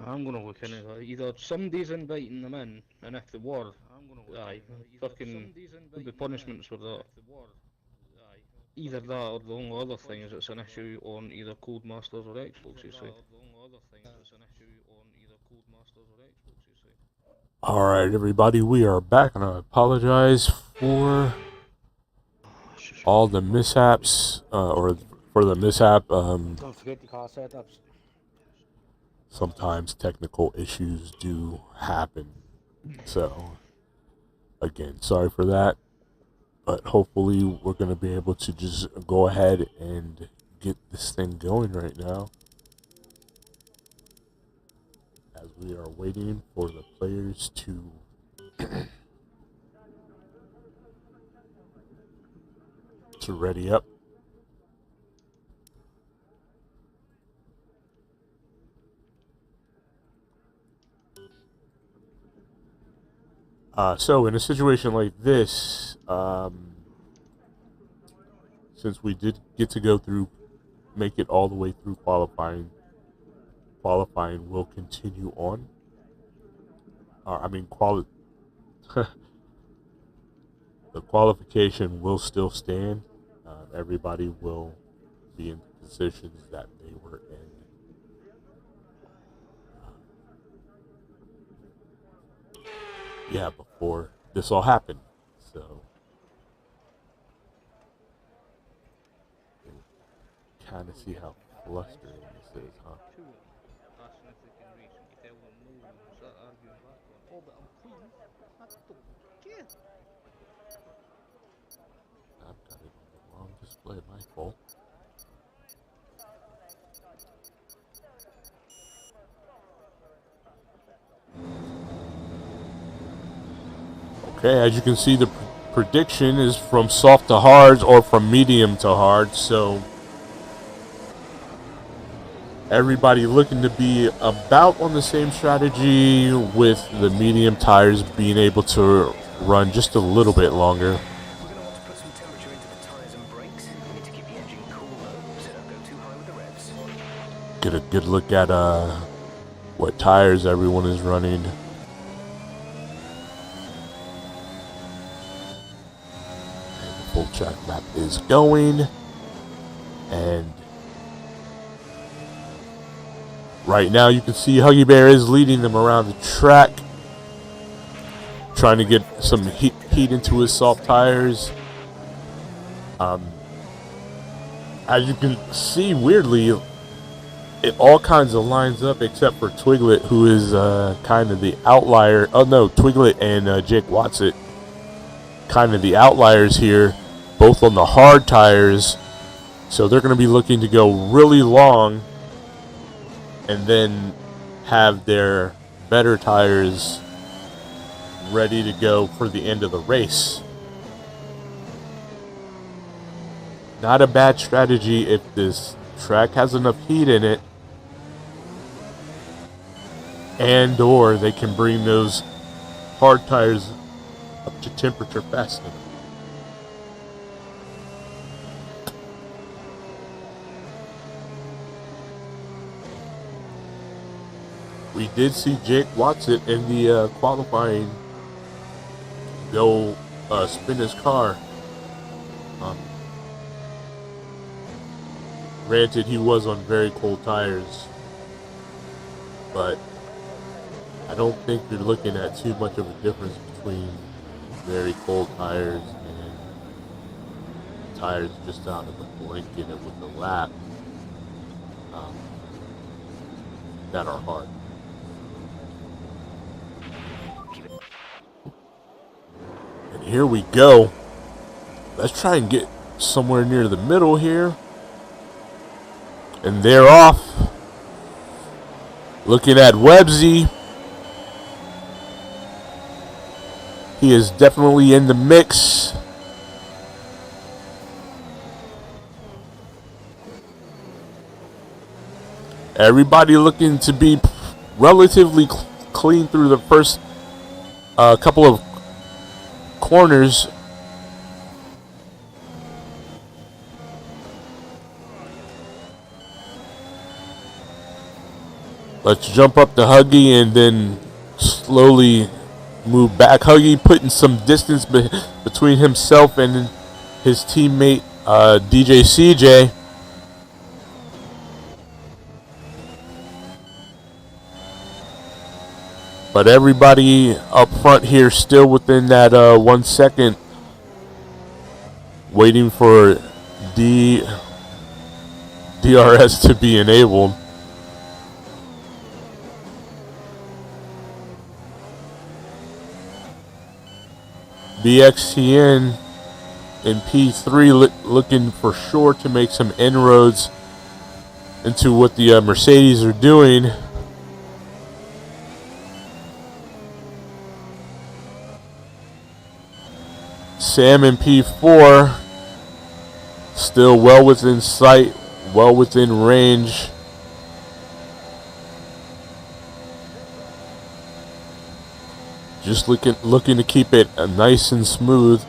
I'm gonna look into that. Either somebody's inviting them in, and if they were, aye, fucking there'll be punishments for that. Either that or the only other thing is it's an issue on either Codemasters or Xbox's side. Alright, everybody, we are back, and I apologize for all the mishaps, or for the mishap. Don't forget the car setups. Sometimes technical issues do happen. So, again, sorry for that. But hopefully, we're going to be able to just go ahead and get this thing going right now, as we are waiting for the players to ready up. So in a situation like this, since we did get to go through, make it all the way through qualifying will continue on. The qualification will still stand. Everybody will be in the positions that they were in. Before this all happened. So, kind of see how flustering this is, huh? I've got it on the wrong display, my fault. Okay, as you can see, the prediction is from soft to hard or from medium to hard. So everybody looking to be about on the same strategy, with the medium tires being able to run just a little bit longer. Get a good look at what tires everyone is running. Full track map is going, and right now you can see Huggy Bear is leading them around the track, trying to get some heat into his soft tires. As you can see, weirdly, it all kinds of lines up except for Twiglet, who is kind of the outlier. Oh no, Twiglet and Jake Watson, kind of the outliers here, both on the hard tires. So they're going to be looking to go really long and then have their better tires ready to go for the end of the race. Not a bad strategy if this track has enough heat in it, and or they can bring those hard tires up to temperature fast enough. We did see Jake Watson in the qualifying go spin his car. Granted, he was on very cold tires, but I don't think you're looking at too much of a difference between very cold tires and tires just out of the blanket and with the lap that are hard. And here we go. Let's try and get somewhere near the middle here. And they're off. Looking at Websy. He is definitely in the mix. Everybody looking to be relatively clean through the first couple of corners. Let's jump up to Huggy and then slowly move back. Huggy putting some distance between himself and his teammate DJ CJ. But everybody up front here still within that 1 second, waiting for DRS to be enabled. BXTN in P3 looking for sure to make some inroads into what the Mercedes are doing. Sam in P4 still well within sight, well within range. Just looking to keep it nice and smooth.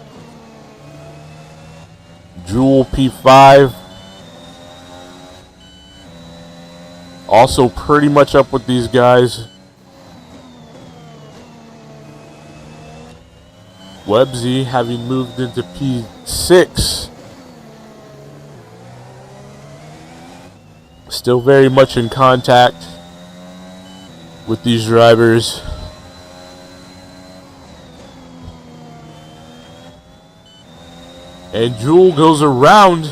Jewel P5 also pretty much up with these guys. Websy having moved into P6. Still very much in contact with these drivers. And Jewel goes around.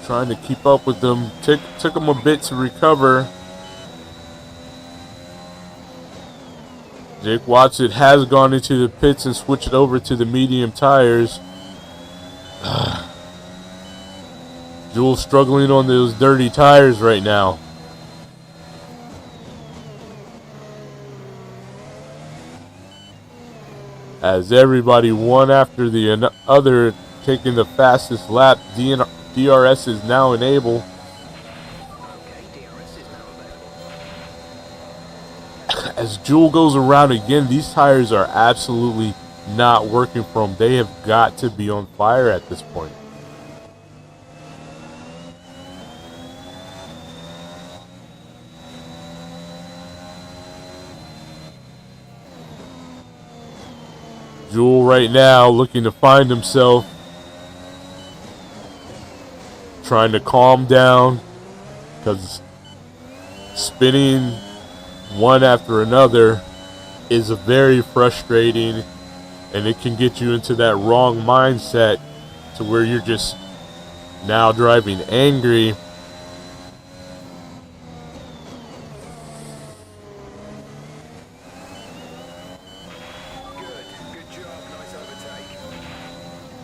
Trying to keep up with them. Took them a bit to recover. Jake Watson has gone into the pits and switched over to the medium tires. Jewel struggling on those dirty tires right now. As everybody one after the other taking the fastest lap, DRS is now enabled. As Jewel goes around again, these tires are absolutely not working for them. They have got to be on fire at this point. Jewel right now looking to find himself. Trying to calm down, because spinning one after another is very frustrating, and it can get you into that wrong mindset to where you're just now driving angry.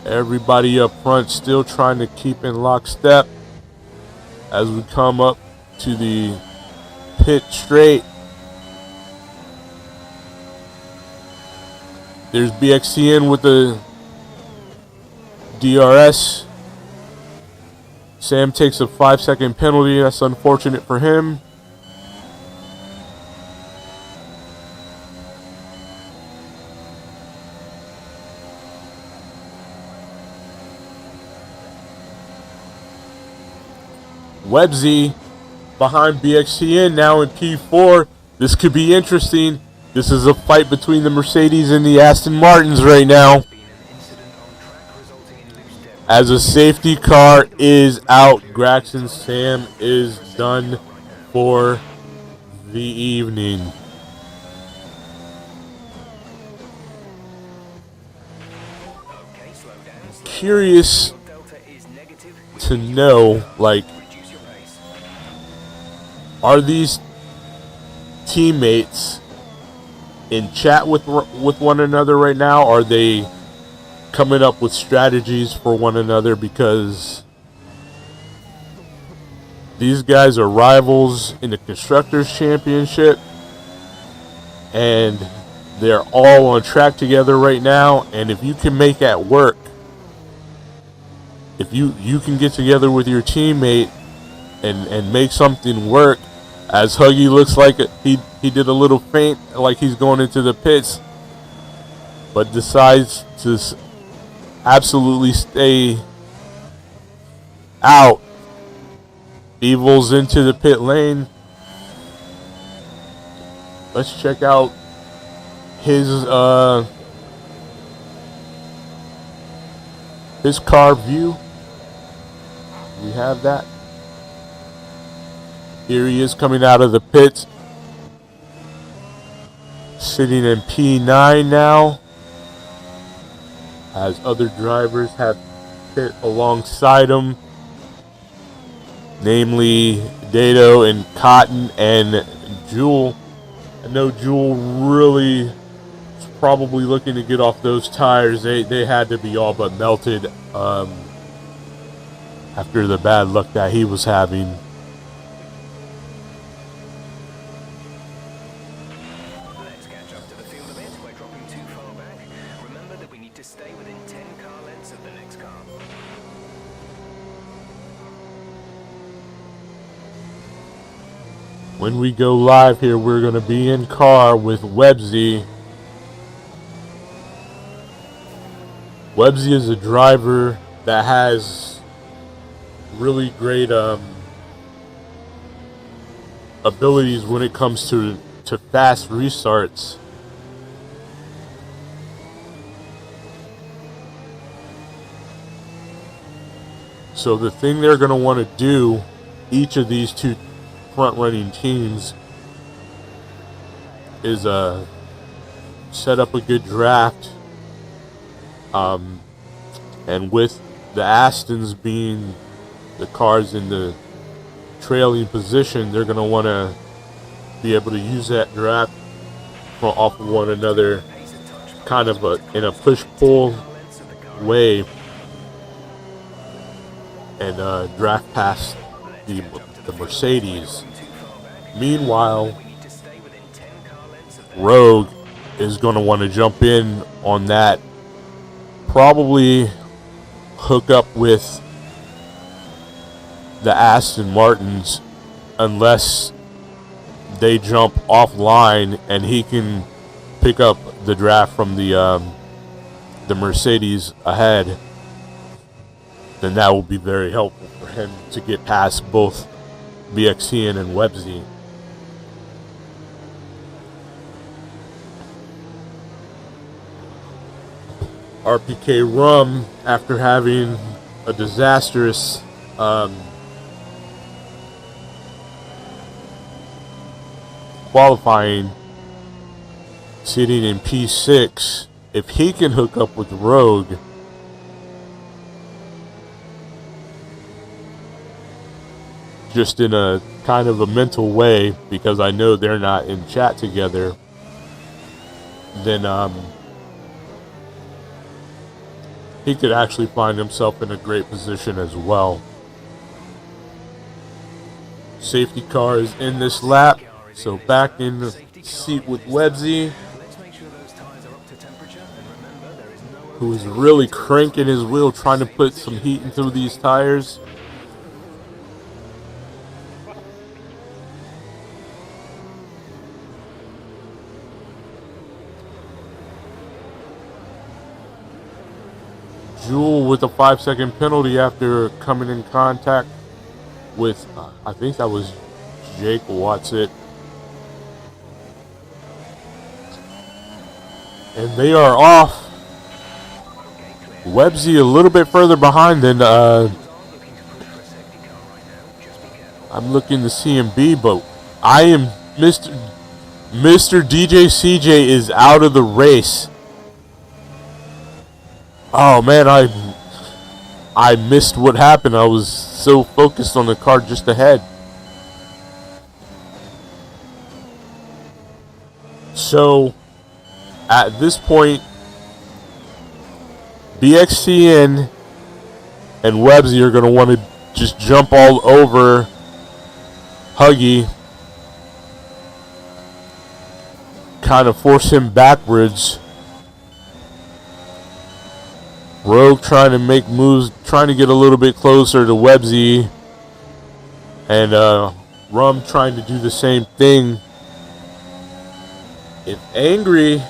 Everybody up front still trying to keep in lockstep as we come up to the pit straight. There's BXTN with the DRS. Sam takes a 5-second penalty. That's unfortunate for him. Websy behind BXTN now in P4. This could be interesting. This is a fight between the Mercedes and the Aston Martins right now. As a safety car is out, Graxton Sam is done for the evening. Curious to know, like, are these teammates in chat with one another right now? Are they coming up with strategies for one another? Because these guys are rivals in the Constructors' Championship, and they're all on track together right now. And if you can make that work, if you can get together with your teammate and make something work, as Huggy looks like he did a little feint, like he's going into the pits, but decides to absolutely stay out Evil's into the pit lane. Let's check out his car view. We have that. Here he is coming out of the pits. Sitting in P9 now. As other drivers have pit alongside him. Namely Dato and Cotton and Jewel. I know Jewel really is probably looking to get off those tires. They had to be all but melted after the bad luck that he was having. Let's catch up to the field a bit. We're dropping too far back. Remember that we need to stay within 10 car lengths of the next car. When we go live here, we're going to be in car with Websy. Websy is a driver that has really great abilities when it comes to fast restarts. So the thing they're going to want to do, each of these two front-running teams, is set up a good draft. And with the Astons being the cars in the trailing position, they're going to want to be able to use that draft off of one another, kind of in a push-pull way, and draft past the Mercedes. Meanwhile, Rogue is going to want to jump in on that, probably hook up with the Aston Martins unless they jump offline and he can pick up the draft from the Mercedes ahead. Then that will be very helpful for him to get past both BXCN and Websy. RPK Rum, after having a disastrous qualifying, sitting in P6, if he can hook up with Rogue, just in a kind of a mental way, because I know they're not in chat together, then he could actually find himself in a great position as well. Safety car is in this lap, so back in the seat with Websy, who is really cranking his wheel, trying to put some heat into these tires. Jewel with a 5-second penalty after coming in contact with, I think that was Jake Watson. And they are off. Websy a little bit further behind than I'm looking to CMB, but I am Mr. DJ CJ is out of the race. Oh man, I missed what happened. I was so focused on the car just ahead. So at this point, BXCN and Websy are going to want to just jump all over Huggy, kind of force him backwards. Rogue trying to make moves, trying to get a little bit closer to Websy, and Rum trying to do the same thing. If Angry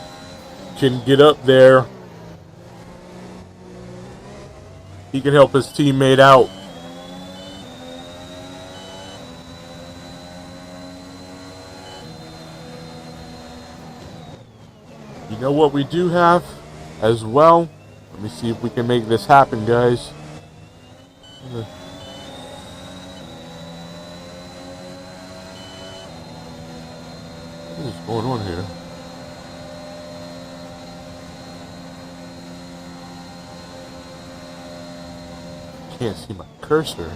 can get up there, he can help his teammate out. You know what we do have as well? Let me see if we can make this happen, guys. What is going on here? Can't see my cursor.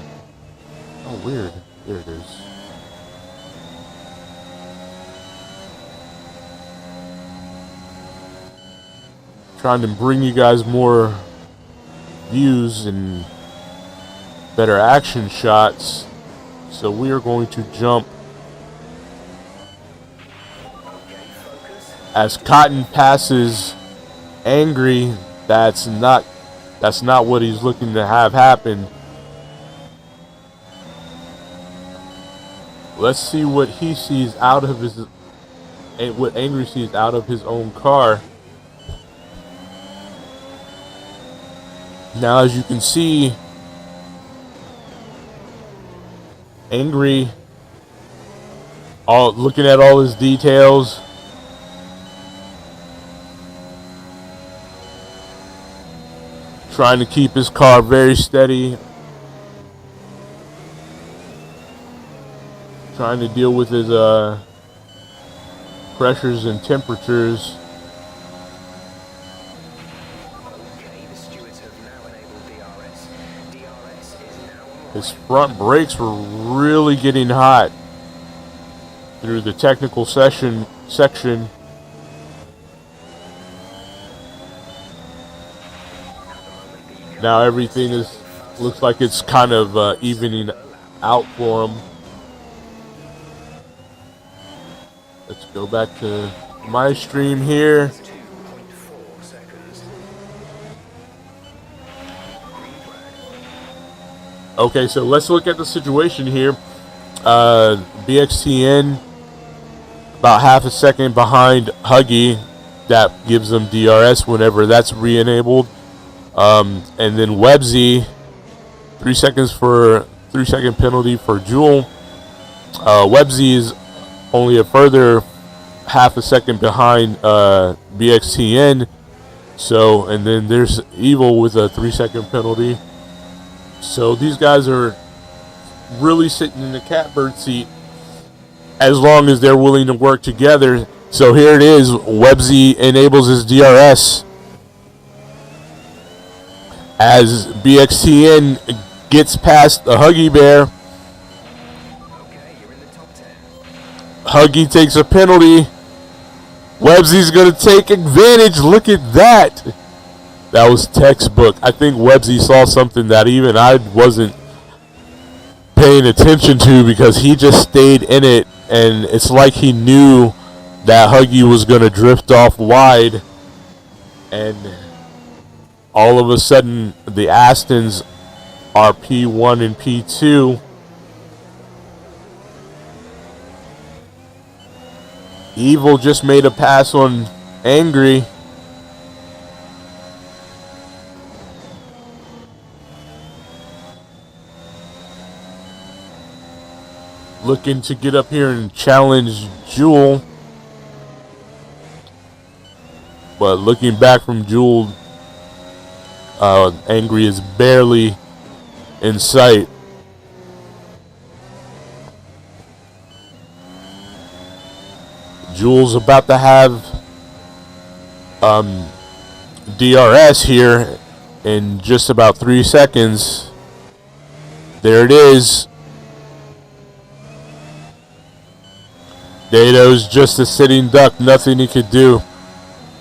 Oh, weird. There it is. Trying to bring you guys more views and better action shots. So we are going to jump as Cotton passes Angry. That's not what he's looking to have happen. Let's see what he sees out of his, what Angry sees out of his own car. Now, as you can see, Angry, looking at all his details. Trying to keep his car very steady. Trying to deal with his pressures and temperatures. His front brakes were really getting hot through the technical section. Now everything looks like it's kind of evening out for him. Let's go back to my stream here. Okay, so let's look at the situation here. BXTN about half a second behind Huggy. That gives them DRS whenever that's re-enabled. And then Webzy, 3 seconds for 3 second penalty for Jewel. Webzy is only a further half a second behind BXTN. So, and then there's Evil with a 3 second penalty. So these guys are really sitting in the catbird seat as long as they're willing to work together. So here it is. Webzy enables his DRS as BXTN gets past the Huggy Bear. Huggy takes a penalty. Webzy's going to take advantage. Look at that. That was textbook. I think Webzy saw something that even I wasn't paying attention to because he just stayed in it. And it's like he knew that Huggy was going to drift off wide. And all of a sudden, the Astons are P1 and P2. Evil just made a pass on Angry. Looking to get up here and challenge Jewel. But looking back from Jewel, Angry is barely in sight. Jewel's about to have DRS here in just about 3 seconds. There it is. Dato's just a sitting duck. Nothing he could do.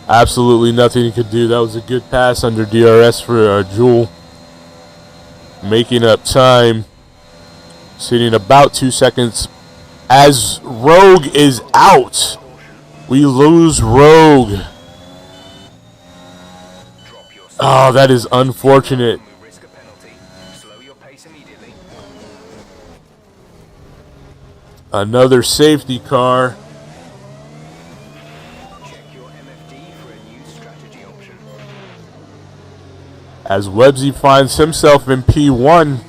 Absolutely nothing he could do. That was a good pass under DRS for Jewel. Making up time. Sitting about 2 seconds. As Rogue is out. We lose Rogue. Oh, that is unfortunate. Another safety car. As Webzy finds himself in P1.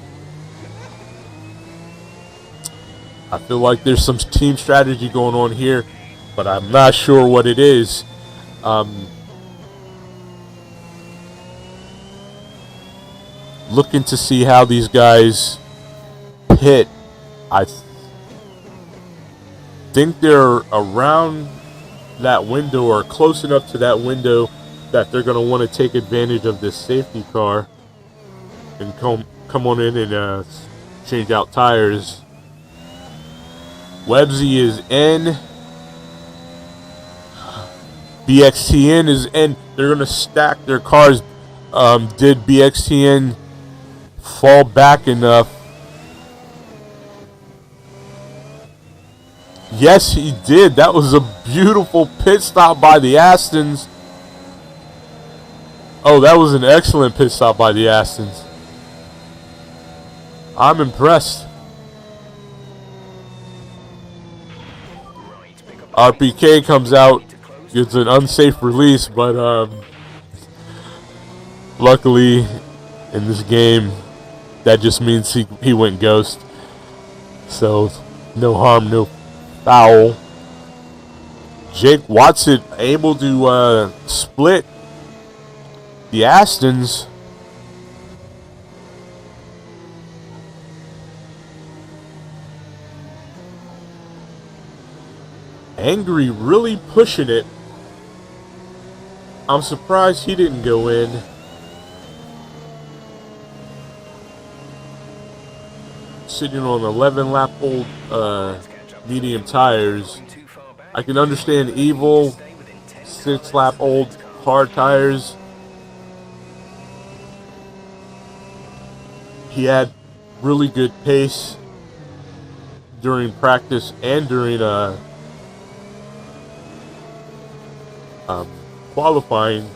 I feel like there's some team strategy going on here, but I'm not sure what it is. Looking to see how these guys pit. I think they're around that window or close enough to that window that they're going to want to take advantage of this safety car and come on in and change out tires. Websy is in. BXTN is in. They're going to stack their cars. Did BXTN fall back enough? Yes, he did. That was a beautiful pit stop by the Astons. Oh, that was an astons pit stop by the Astons. I'm impressed. RPK comes out, gets an unsafe release, but luckily in this game, that just means he went ghost. So no harm, no foul. Jake Watson able to split the Astons. Angry really pushing it. I'm surprised he didn't go in. Sitting on 11 lap old medium tires. I can understand Evil 6 lap old hard tires. He had really good pace during practice and during qualifying,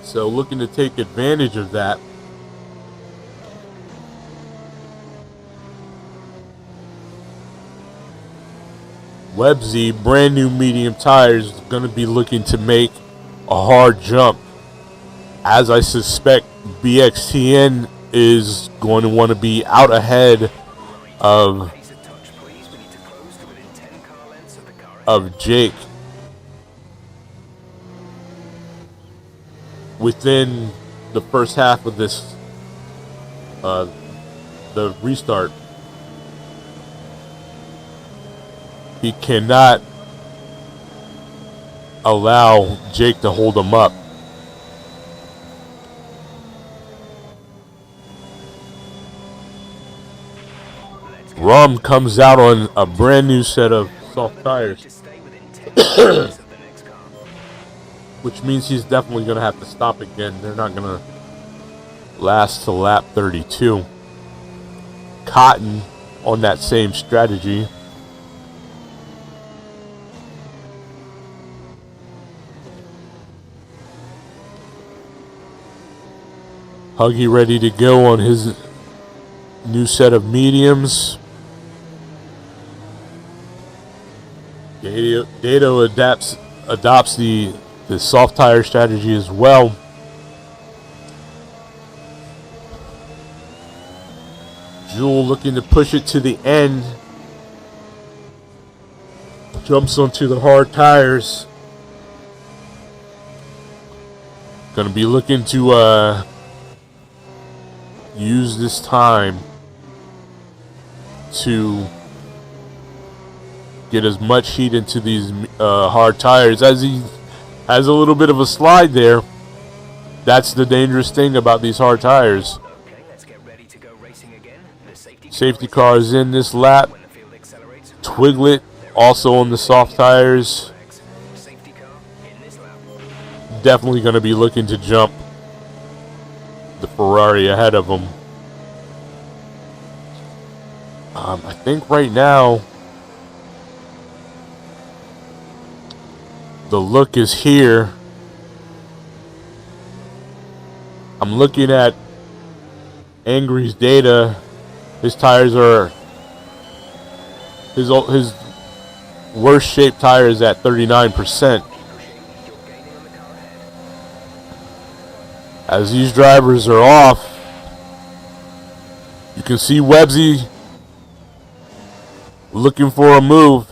so looking to take advantage of that. Websy, brand new medium tires, going to be looking to make a hard jump, as I suspect BXTN is going to want to be out ahead of Jake within the first half of this the restart. He cannot allow Jake to hold him up. Rum comes out on a brand new set of soft tires, which means he's definitely going to have to stop again. They're not going to last to lap 32. Cotton on that same strategy. Huggy ready to go on his new set of mediums. Dato adopts the soft tire strategy as well. Jewel looking to push it to the end. Jumps onto the hard tires. Gonna be looking to use this time to get as much heat into these hard tires. As he has a little bit of a slide there, that's the dangerous thing about these hard tires. Okay, let's get ready to go racing again. The Safety car is in this lap. Twiglet also on the soft tires. Definitely going to be looking to jump the Ferrari ahead of him. I think right now the look is here. I'm looking at Angry's data. His tires are his worst shaped tire is at 39%. As these drivers are off, you can see Websy looking for a move.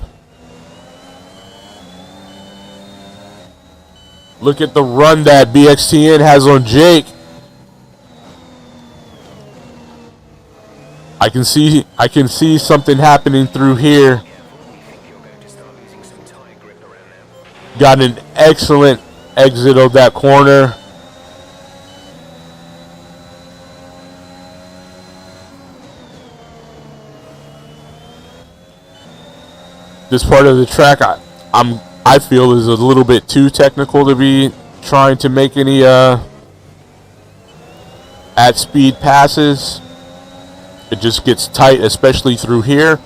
Look at the run that BXTN has on Jake. I can see something happening through here. Got an excellent exit of that corner. This part of the track I feel is a little bit too technical to be trying to make any at speed passes. It just gets tight, especially through here.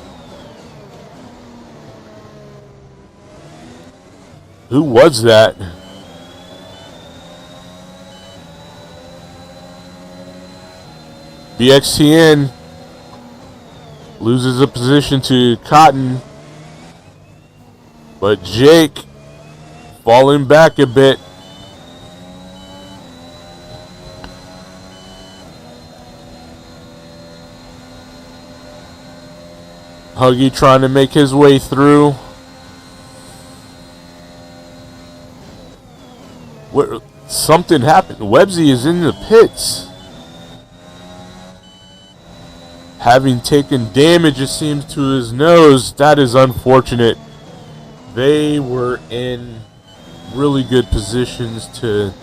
Who was that? BXTN loses a position to Cotton. But Jake falling back a bit. Huggy trying to make his way through. Something happened. Websy is in the pits. Having taken damage, it seems, to his nose. That is unfortunate. They were in really good positions to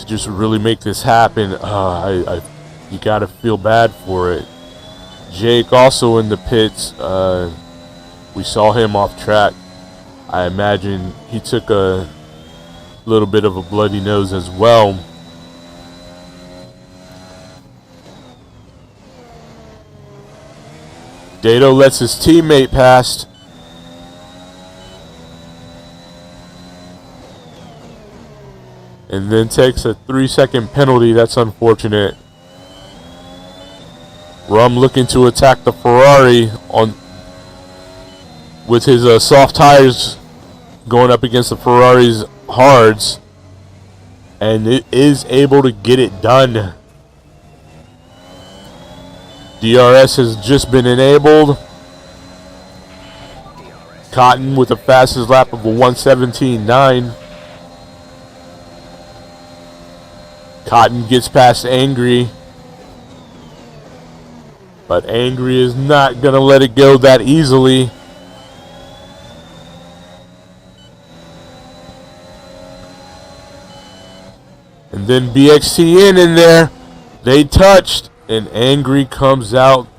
just really make this happen. You gotta feel bad for it. Jake also in the pits. We saw him off track. I imagine he took a little bit of a bloody nose as well. Dato lets his teammate past. And then takes a 3-second penalty. That's unfortunate. Rum looking to attack the Ferrari with his soft tires going up against the Ferrari's hards. And it is able to get it done. DRS has just been enabled. Cotton with the fastest lap of a 1:17.9. Cotton gets past Angry. But Angry is not going to let it go that easily. And then BXTN in there. They touched. And Angry comes out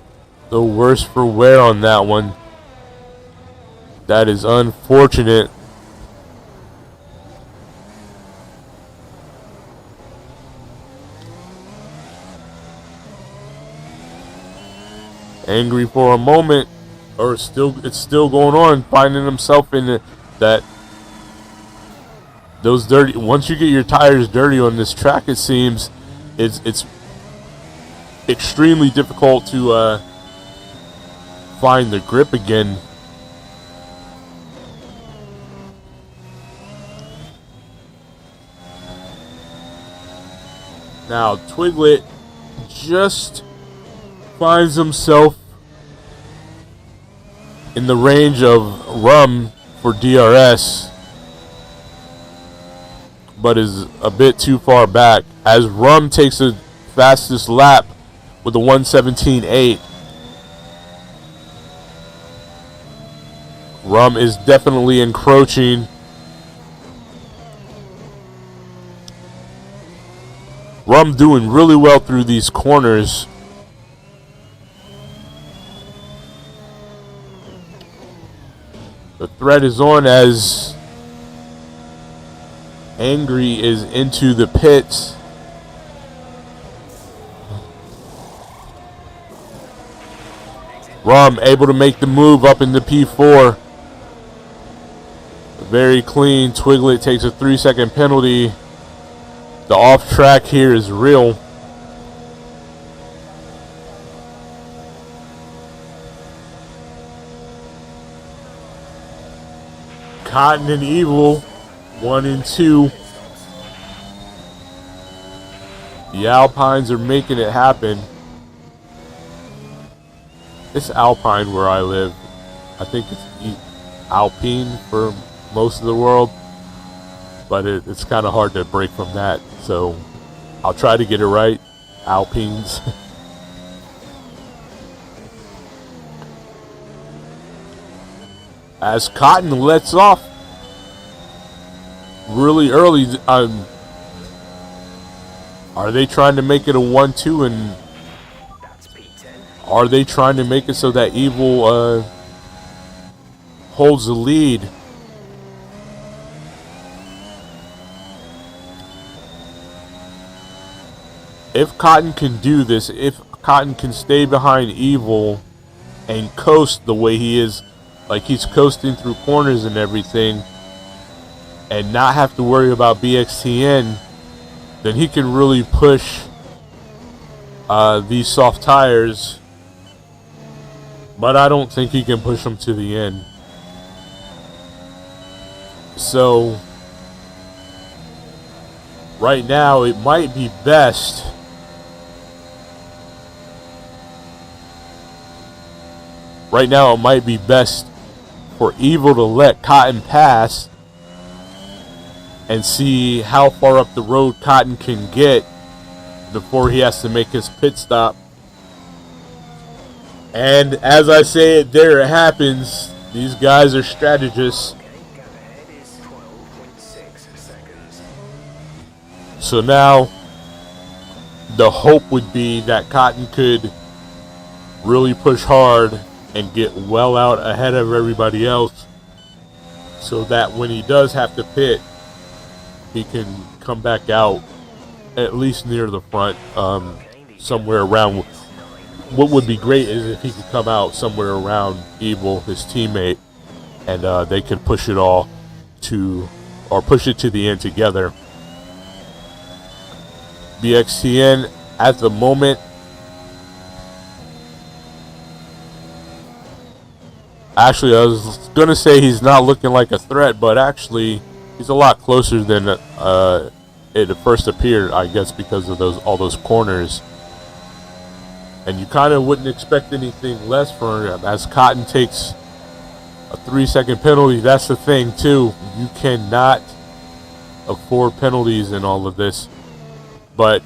the worse for wear on that one. That is unfortunate. Angry for a moment, or it's still going on, finding himself in those dirty. Once you get your tires dirty on this track, it seems it's extremely difficult to find the grip again. Now Twiglet just finds himself in the range of Rum for DRS, but is a bit too far back as Rum takes the fastest lap with a 1:17.8. Rum is definitely encroaching. Rum doing really well through these corners. The threat is on as Angry is into the pits. Rum able to make the move up into P4. Very clean. Twiglet takes a 3-second penalty. The off track here is real. Cotton and Evil, 1 and 2. The Alpines are making it happen. It's Alpine where I live. I think it's Alpine for most of the world. but it's kind of hard to break from that. So I'll try to get it right. Alpines. As Cotton lets off really early, are they trying to make it a 1-2, and are they trying to make it so that Evil holds the lead? If Cotton can do this, if Cotton can stay behind Evil and coast the way he is, like he's coasting through corners and everything, and not have to worry about BXTN, then he can really push these soft tires. But I don't think he can push them to the end. So right now it might be best for Evil to let Cotton pass and see how far up the road Cotton can get before he has to make his pit stop. And as I say it, there it happens. These guys are strategists. So now the hope would be that Cotton could really push hard and get well out ahead of everybody else, so that when he does have to pit, he can come back out at least near the front, somewhere around. What would be great is if he could come out somewhere around Evil, his teammate, and they could push it all to, or push it to the end together. BXTN at the moment, actually I was gonna say he's not looking like a threat, but actually he's a lot closer than it first appeared, I guess, because of all those corners. And you kind of wouldn't expect anything less from him, as Cotton takes a 3-second penalty. That's the thing too, you cannot afford penalties in all of this. But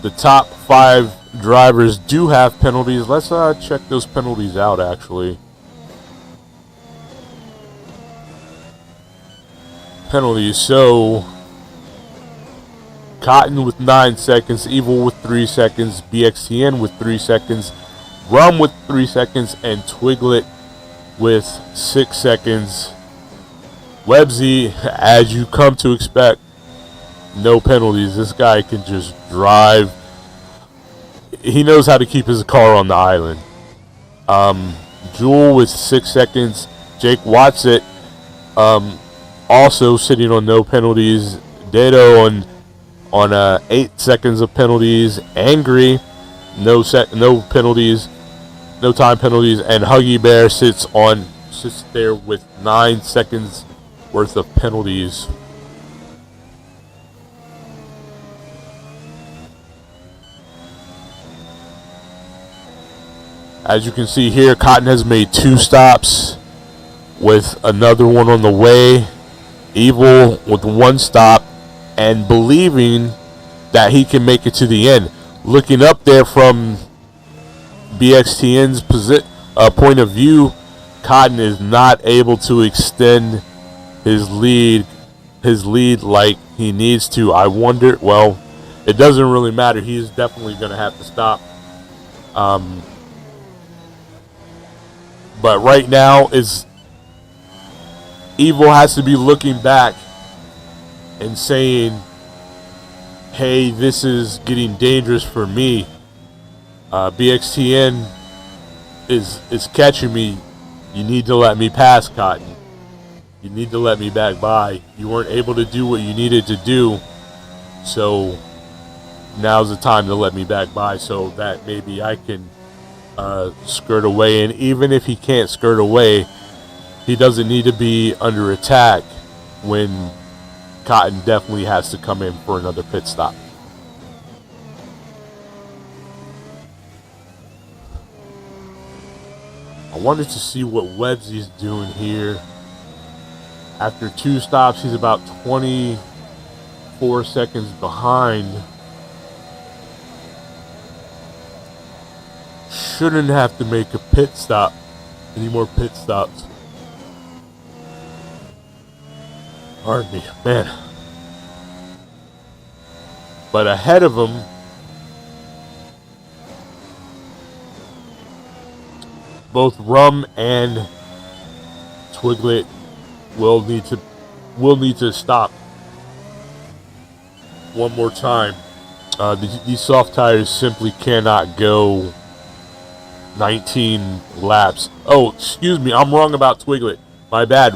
the top 5 drivers do have penalties. Let's check those penalties out, actually. Penalties. So Cotton with 9 seconds, Evil with 3 seconds, BXTN with 3 seconds, Rum with 3 seconds, and Twiglet with 6 seconds. Websy, as you come to expect, no penalties. This guy can just drive. He knows how to keep his car on the island. Jewel with 6 seconds. Jake Watson, also sitting on no penalties. Dado on 8 seconds of penalties. Angry, no penalties, no time penalties, and Huggy Bear sits there with 9 seconds worth of penalties. As you can see here, Cotton has made 2 stops with another one on the way. Evil with 1 stop and believing that he can make it to the end. Looking up there from BXTN's point of view, Cotton is not able to extend his lead like he needs to. I wonder, well, it doesn't really matter. He's definitely going to have to stop. But right now, Evil has to be looking back and saying, hey, this is getting dangerous for me. BXTN is catching me. You need to let me pass, Cotton. You need to let me back by. You weren't able to do what you needed to do, so now's the time to let me back by so that maybe I can skirt away. And even if he can't skirt away, he doesn't need to be under attack when Cotton definitely has to come in for another pit stop. I wanted to see what Websy's doing here. After 2 stops, he's about 24 seconds behind. Shouldn't have to make a pit stop. Any more pit stops? Pardon me, man. But ahead of him, both Rum and Twiglet will need to stop one more time. These soft tires simply cannot go 19 laps. Oh, excuse me, I'm wrong about Twiglet. My bad.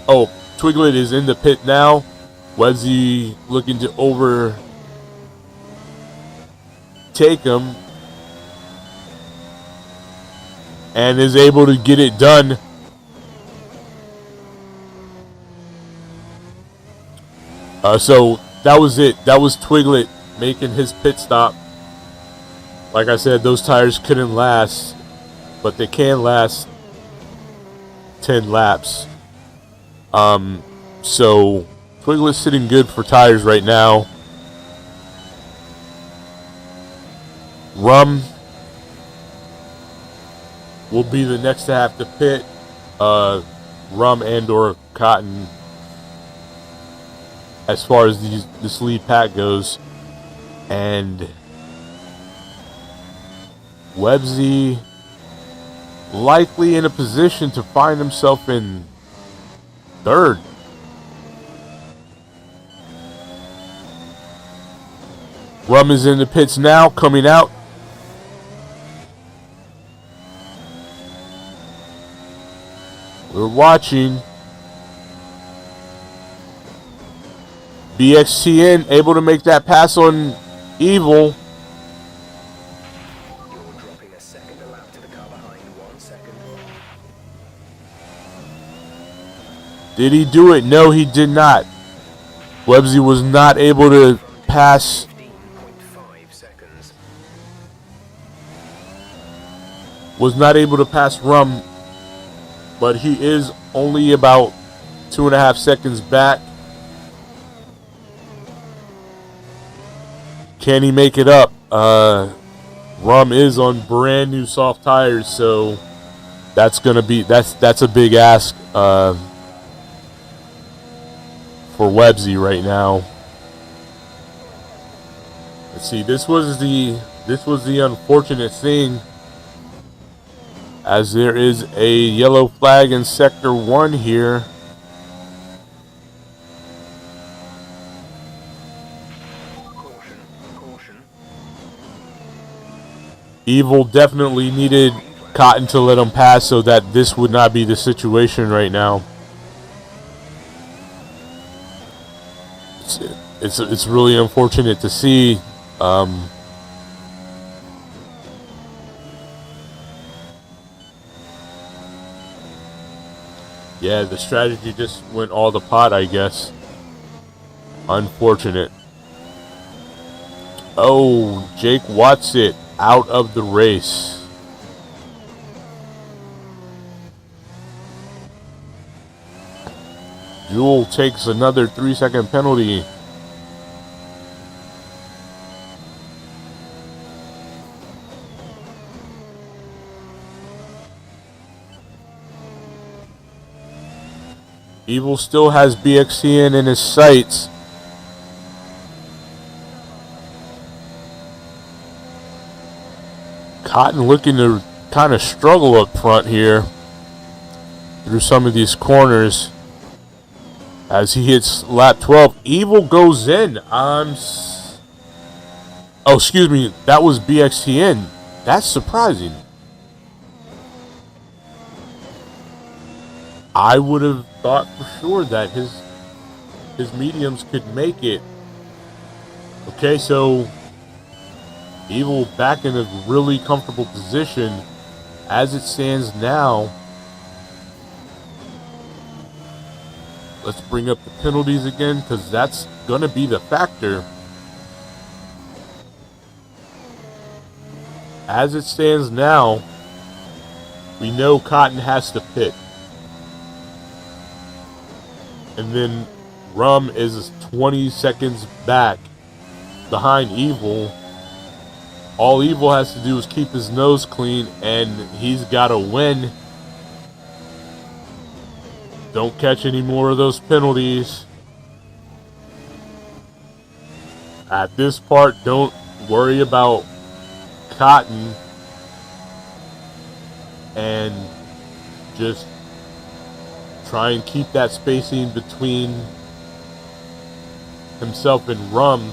Oh, Twiglet is in the pit now. Websy looking to overtake him and is able to get it done. So that was it. That was Twiglet making his pit stop. Like I said, those tires couldn't last, but they can last 10 laps. So Twiglet's sitting good for tires right now. Rum will be the next to have to pit. Rum and or Cotton, as far as this lead pack goes. And Websy likely in a position to find himself in third. Rum is in the pits now, coming out. We're watching. BXTN able to make that pass on Evil. You're dropping a second a lap to the car behind, 1 second. Did he do it? No, he did not. Websy was not able to pass. 15.5 seconds. Was not able to pass Rum, but he is only about 2.5 seconds back. Can he make it up? Rum is on brand new soft tires, so that's gonna be that's a big ask for Websy right now. Let's see. This was the unfortunate thing, as there is a yellow flag in Sector 1 here. Caution. Evil definitely needed Cotton to let him pass so that this would not be the situation right now. It's really unfortunate to see. Yeah, the strategy just went all to pot, I guess. Unfortunate. Oh, Jake Watson out of the race. Jewel takes another 3-second penalty. Evil still has BXCN in his sights. Cotton looking to kind of struggle up front here through some of these corners as he hits lap 12. Evil goes in. Oh, excuse me. That was BXTN. That's surprising. I would have thought for sure that his mediums could make it. Okay, so Evil back in a really comfortable position as it stands now. Let's bring up the penalties again, because that's going to be the factor. As it stands now, we know Cotton has to pit. And then Rum is 20 seconds back behind Evil. All Evil has to do is keep his nose clean, and he's got to win. Don't catch any more of those penalties. At this part, don't worry about Cotton, and just try and keep that spacing between himself and Rum.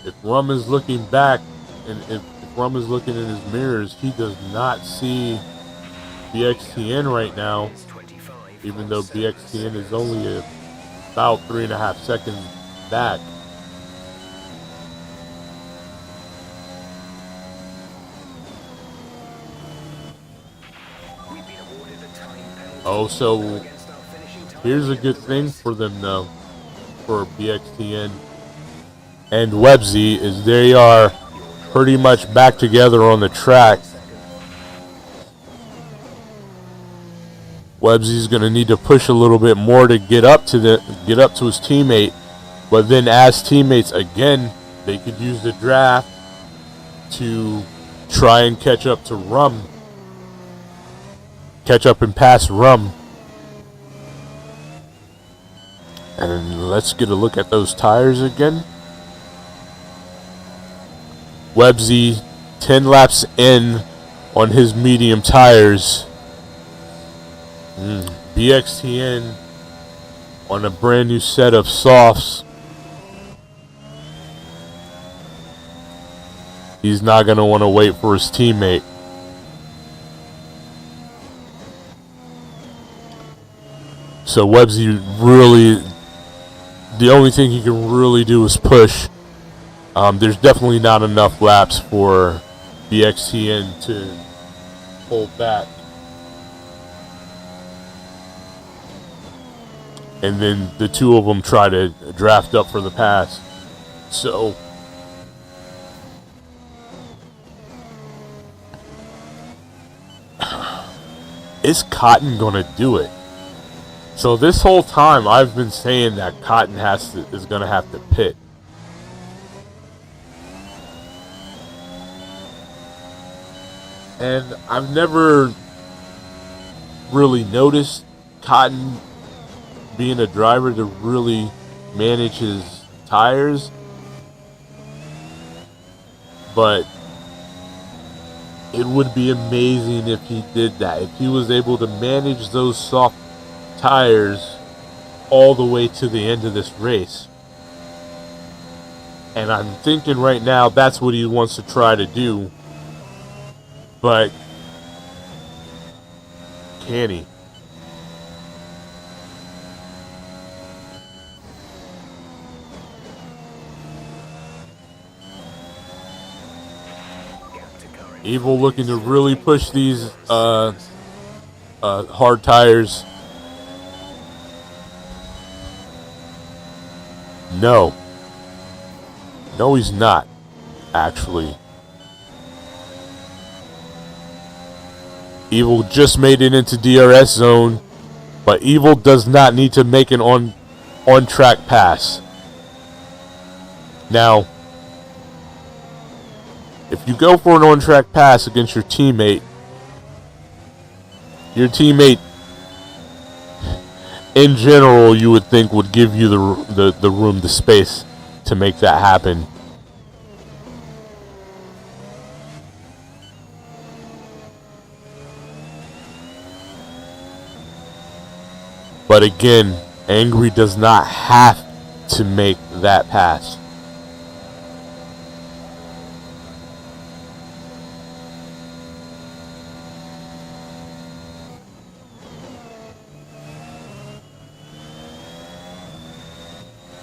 If Rum is looking back, and if Rum is looking in his mirrors, he does not see BXTN right now, even though BXTN is only about 3.5 seconds back. Oh, so here's a good thing for them though, for BXTN and Webzy, is they are pretty much back together on the track. Webzy's going to need to push a little bit more to get up to his teammate, but then as teammates again, they could use the draft to try and catch up to Rum, catch up and pass Rum. And let's get a look at those tires again. Webzy 10 laps in on his medium tires. BXTN on a brand new set of softs. He's not going to want to wait for his teammate. So Webzy really, the only thing he can really do is push. There's definitely not enough laps for BXTN to hold back. And then the two of them try to draft up for the pass. So is Cotton gonna do it? So this whole time I've been saying that Cotton is gonna have to pit. And I've never really noticed Cotton being a driver to really manage his tires, but it would be amazing if he did that, if he was able to manage those soft tires all the way to the end of this race. And I'm thinking right now that's what he wants to try to do, but can he? Evil looking to really push these hard tires. No, he's not, actually. Evil just made it into DRS zone, but Evil does not need to make an on-track pass. Now, if you go for an on-track pass against your teammate in general, you would think would give you the room, the space to make that happen. But again, Angry does not have to make that pass.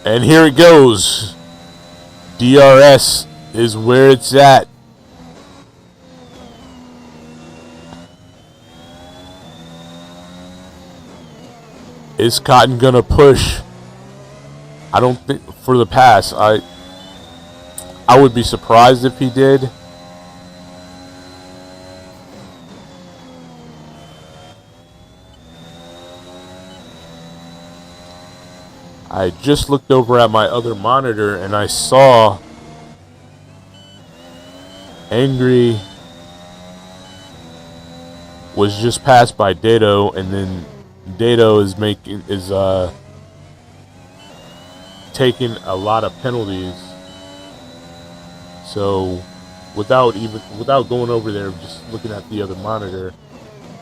And here it goes. DRS is where it's at. Is Cotton gonna push? I don't think for the pass. I would be surprised if he did. I just looked over at my other monitor and I saw Angry was just passed by Dato, and then Dato is taking a lot of penalties. So without going over there, just looking at the other monitor,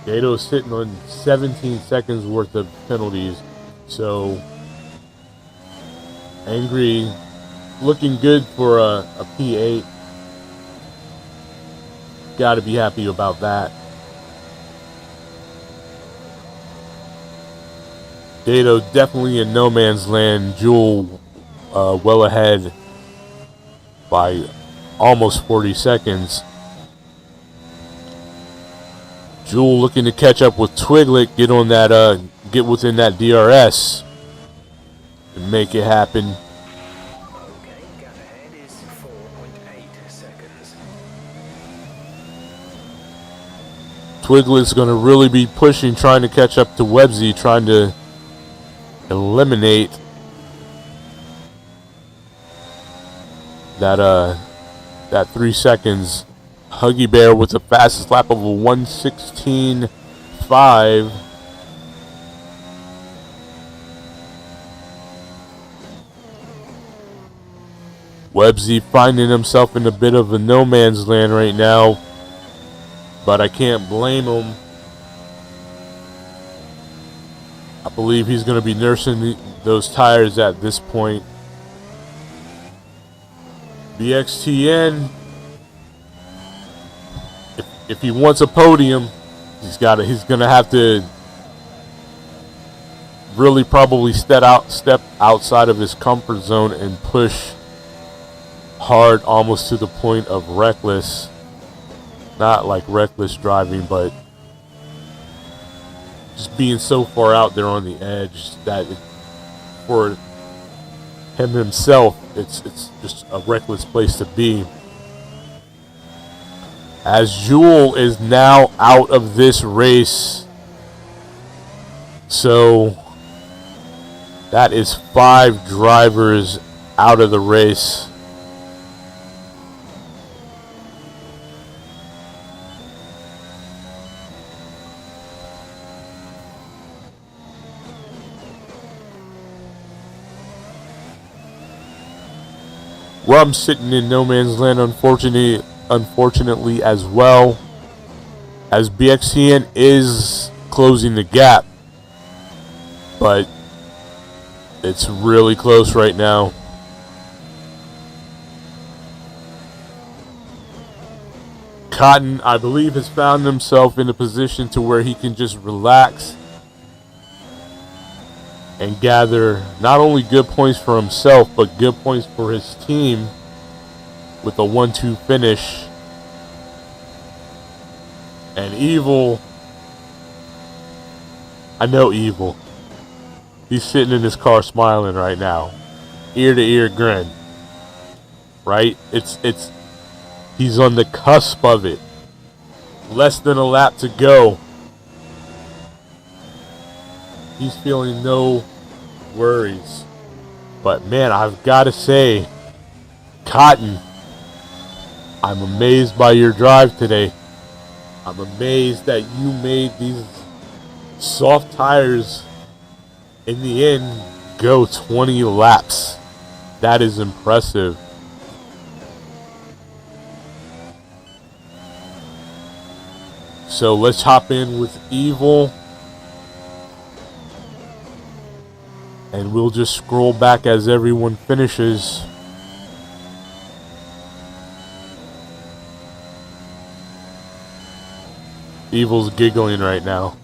Dato is sitting on 17 seconds worth of penalties. So Angry looking good for a P8. Got to be happy about that. Dato definitely in no man's land. Jewel well ahead by almost 40 seconds. Jewel looking to catch up with Twiglet, get within that DRS and make it happen. Okay, gap ahead is 4.8 seconds. Twiglet's going to really be pushing, trying to catch up to Websy, trying to eliminate that 3 seconds. Huggy Bear with the fastest lap of a 1:16.5. Websy finding himself in a bit of a no man's land right now, but I can't blame him. I believe he's going to be nursing those tires at this point. BXTN, if he wants a podium, he's going to have to really probably step outside of his comfort zone and push hard, almost to the point of reckless. Not like reckless driving, but just being so far out there on the edge that for him himself, it's just a reckless place to be. As Jewel is now out of this race, so that is 5 drivers out of the race. Rum sitting in no man's land, unfortunately as well, as BXTN is closing the gap, but it's really close right now. Cotton, I believe, has found himself in a position to where he can just relax and gather not only good points for himself, but good points for his team with a 1-2 finish. And Evil, I know Evil. He's sitting in his car smiling right now. Ear to ear grin. Right? He's on the cusp of it. Less than a lap to go. He's feeling no worries. But man, I've got to say, Cotton, I'm amazed by your drive today. I'm amazed that you made these soft tires in the end go 20 laps. That is impressive. So let's hop in with Evil. And we'll just scroll back as everyone finishes. Evil's giggling right now.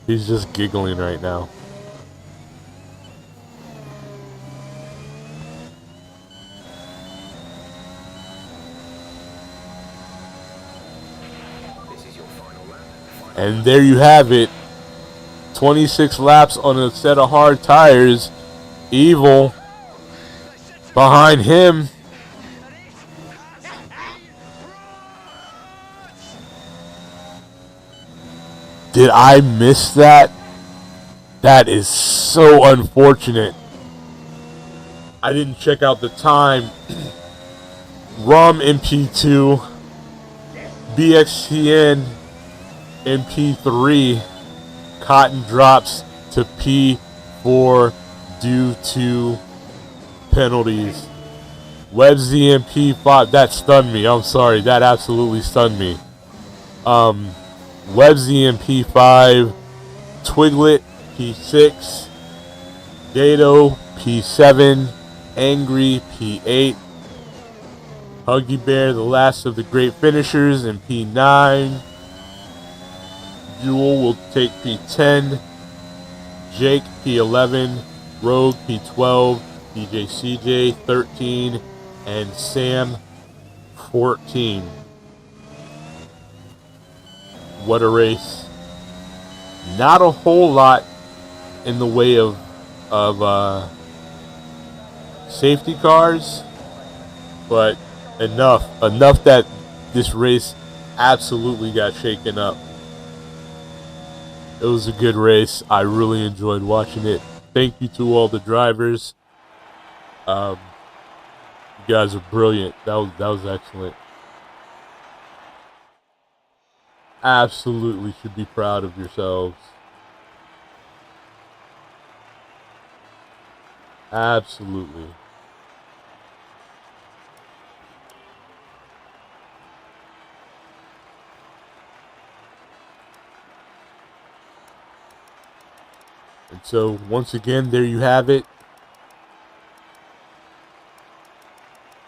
He's just giggling right now. And there you have it. 26 laps on a set of hard tires. Evil behind him Did I miss that? That is so unfortunate. I didn't check out the time. ROM in P2, BXTN in P3, Cotton drops to P4 due to penalties. Websy in P5, that stunned me. I'm sorry, that absolutely stunned me. Websy in P5, Twiglet P6, Gato P7, Angry P8, Huggy Bear, the last of the great finishers, in P9. Jewel will take P10, Jake P11, Rogue P12, DJ CJ 13, and Sam 14. What a race. Not a whole lot in the way of safety cars, but enough that this race absolutely got shaken up. It was a good race. I really enjoyed watching it. Thank you to all the drivers. You guys are brilliant. That was excellent. Absolutely should be proud of yourselves. Absolutely. And so, once again, there you have it.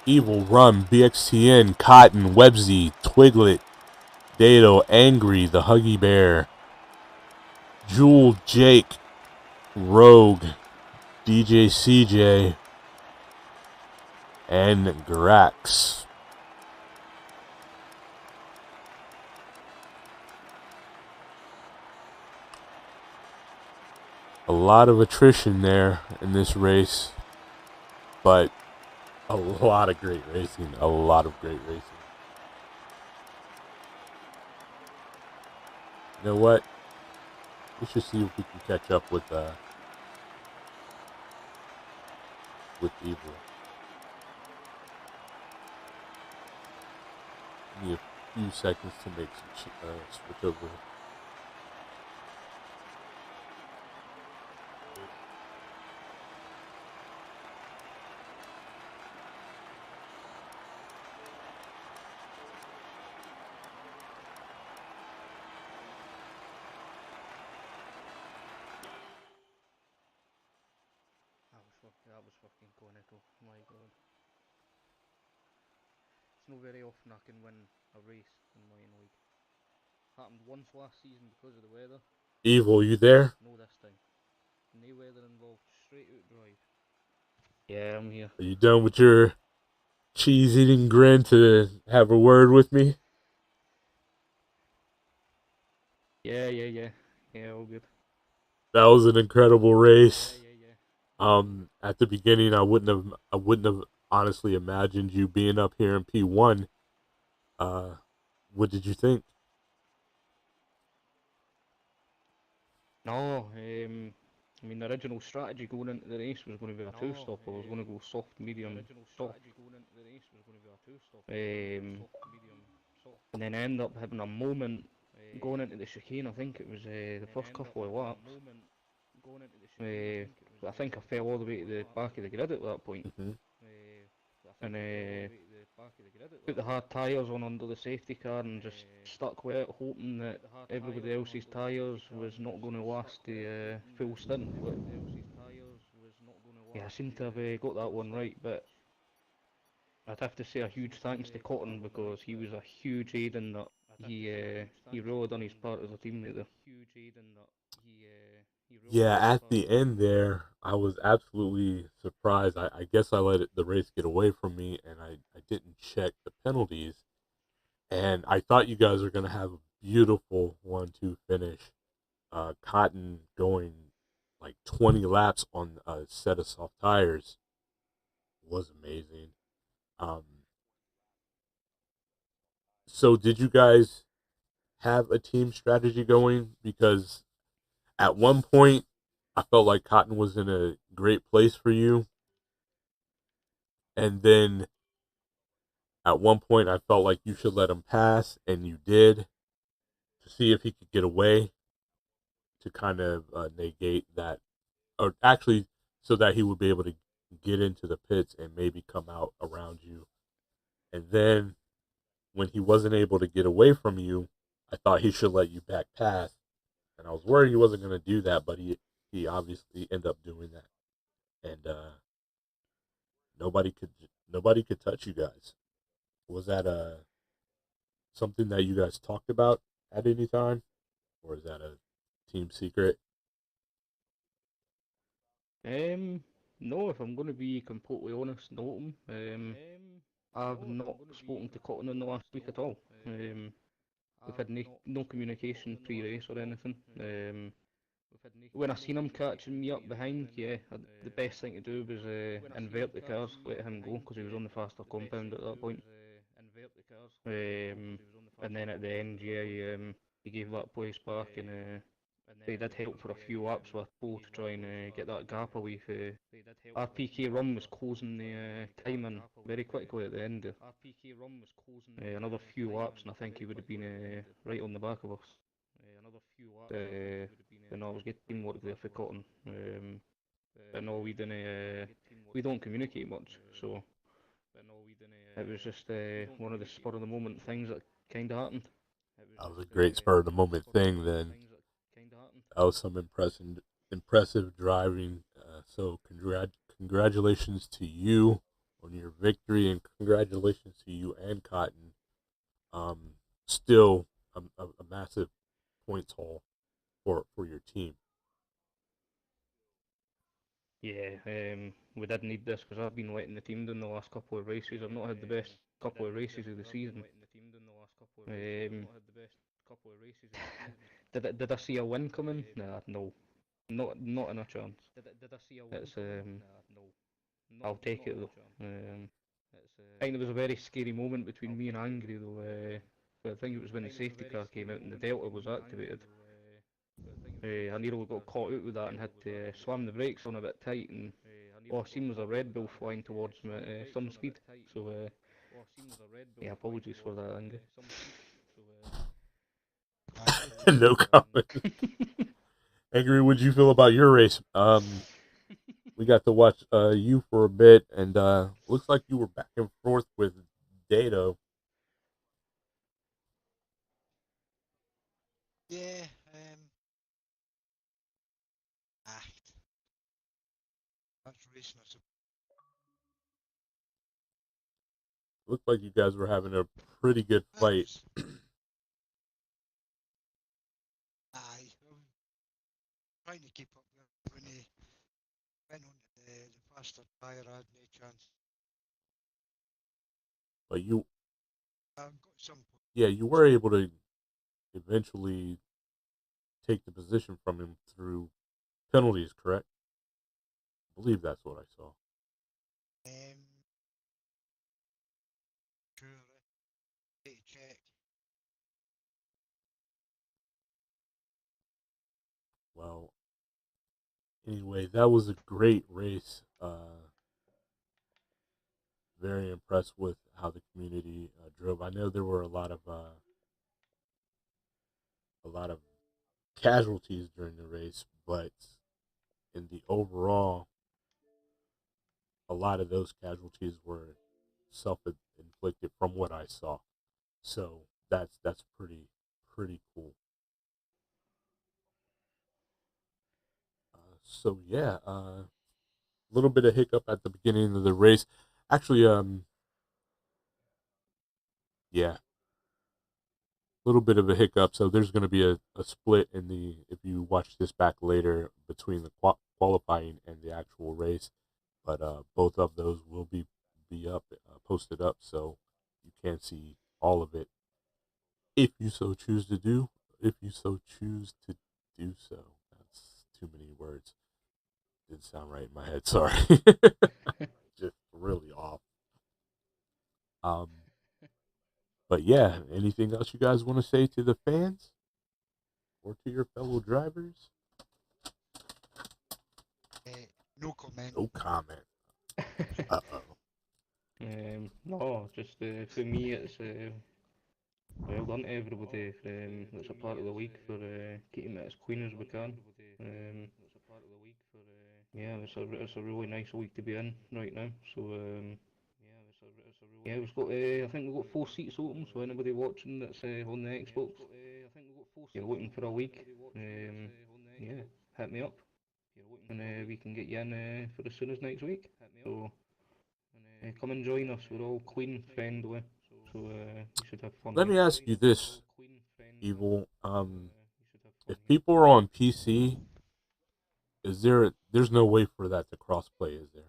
Evil, Rum, BXTN, Cotton, Websy, Twiglet, Dato, Angry, the Huggy Bear, Jewel, Jake, Rogue, DJ CJ, and Grax. A lot of attrition there in this race, but a lot of great racing. A lot of great racing. You know what? We should see if we can catch up with Evil. Give me a few seconds to make some switch over. That was fucking conical. My god. It's not very often I can win a race in my league. Happened once last season because of the weather. Evil, you there? No, this time. No weather involved. Straight out drive. Yeah, I'm here. Are you done with your cheese eating grin to have a word with me? Yeah, all good. That was an incredible race. Yeah. At the beginning, I wouldn't have honestly imagined you being up here in P1. What did you think? No, I mean, the original strategy going into the race was going to be a two-stop. I was going to go soft, medium, soft. And then I ended up having a moment going into the chicane. I think it was the first couple of laps. I think I fell all the way to the back of the grid at that point. Mm-hmm. And put the hard tyres on under the safety car and just stuck with it, hoping that everybody else's tyres was not going to last the full stint. But yeah, I seem to have got that one right. But I'd have to say a huge thanks to Cotton because he was a huge aid in that. He really done his part as a teammate there. Yeah, at the end there, I was absolutely surprised. I guess I let the race get away from me, and I didn't check the penalties. And I thought you guys were going to have a beautiful 1-2 finish. Cotton going like 20 laps on a set of soft tires was amazing. So did you guys have a team strategy going, because at one point I felt like Cotton was in a great place for you, and then at one point I felt like you should let him pass, and you did, to see if he could get away, to kind of negate that, or actually so that he would be able to get into the pits and maybe come out around you. And then when he wasn't able to get away from you, I thought he should let you back pass, and I was worried he wasn't going to do that, but he obviously ended up doing that, and nobody could nobody could touch you guys. Was that something that you guys talked about at any time, or is that a team secret? No, if I'm going to be completely honest, no. I've not spoken to Cotton in the last week at all. We've had no communication pre-race or anything. When I seen him catching me up behind, yeah, the best thing to do was invert the cars, let him go, because he was on the faster compound at that point. And then at the end, yeah, he gave that place back, and they did help for a few laps with Bo to try and get that gap away. Our PK run was closing the time in very quickly at the end. Another few laps, and I think he would have been right on the back of us. And I was good teamwork there for Cotton. But no, we don't communicate much, so it was just one of the spur of the moment things that kind of happened. That was a great spur of the moment thing. Then that was some impressive driving. So congratulations to you on your victory, and congratulations to you and Cotton. Still a massive points haul for your team. Yeah, we did need this because I've been letting the team down the last couple of races. I've not had the best couple of races of the season. Um, did I see a win coming? Nah, no, not in a chance. It's I'll take it though. I think there was a very scary moment between me and Angry though. But I think it was when the safety car came out and the Delta was activated. I nearly got caught out with that and had to slam the brakes on a bit tight, and all I seen was a Red Bull flying towards me at some speed. So yeah, apologies for that, Angry. No comment. Angry, what'd you feel about your race? We got to watch you for a bit, and looks like you were back and forth with Dato. Yeah, ah, that's racing. Looked like you guys were having a pretty good That fight. was, aye, trying to keep up with when he went on the faster tyre, I had no chance. But you, I've got some yeah, you were able to eventually take the position from him through penalties, correct? I believe that's what I saw. sure, need to check. Well, anyway, that was a great race. Very impressed with how the community drove. I know there were a lot of casualties during the race, but in the overall, a lot of those casualties were self-inflicted from what I saw. So that's pretty cool. So yeah, a little bit of hiccup at the beginning of the race. Actually, yeah, a little bit of a hiccup. So there's going to be a split in the, if you watch this back later, between the qualifying and the actual race. But both of those will be up, posted up, so you can see all of it if you so choose to do. If you so choose to do so. That's too many words. Didn't sound right in my head. Sorry. Just really off. Um, But yeah, anything else you guys want to say to the fans or to your fellow drivers? No comment. No comment. Uh-oh. No, just for me, it's well done to everybody that's a part of the league for keeping it as clean as we can. Yeah, it's a really nice league to be in right now. So yeah, we've got I think we've got 4 seats open. So anybody watching that's on the Xbox, you're looking for a league, yeah, hit me up, and we can get you in for as soon as next week. So come and join us. We're all clean friendly, so you should have fun. Let me ask you this, Evil. If people are on PC, there's no way for that to crossplay, is there?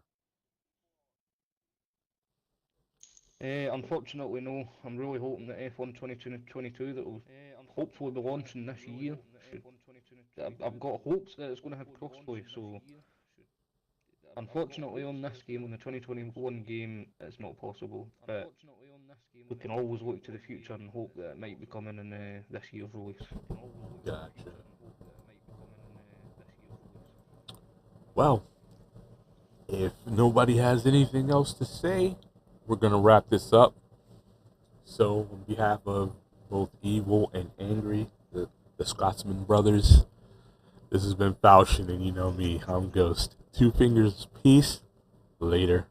Unfortunately, no. I'm really hoping that F1 2022 that will hopefully be launching this year. I've got hopes that it's going to have crossplay. So unfortunately, on this game, on the 2021 game, it's not possible. But we can always look to the future and hope that it might be coming in this year's release. Gotcha. Well, if nobody has anything else to say, we're gonna wrap this up. So, on behalf of both Evil and Angry, the Scotsman brothers, this has been Falchion, and you know me, I'm Ghost. 2 fingers, peace. Later.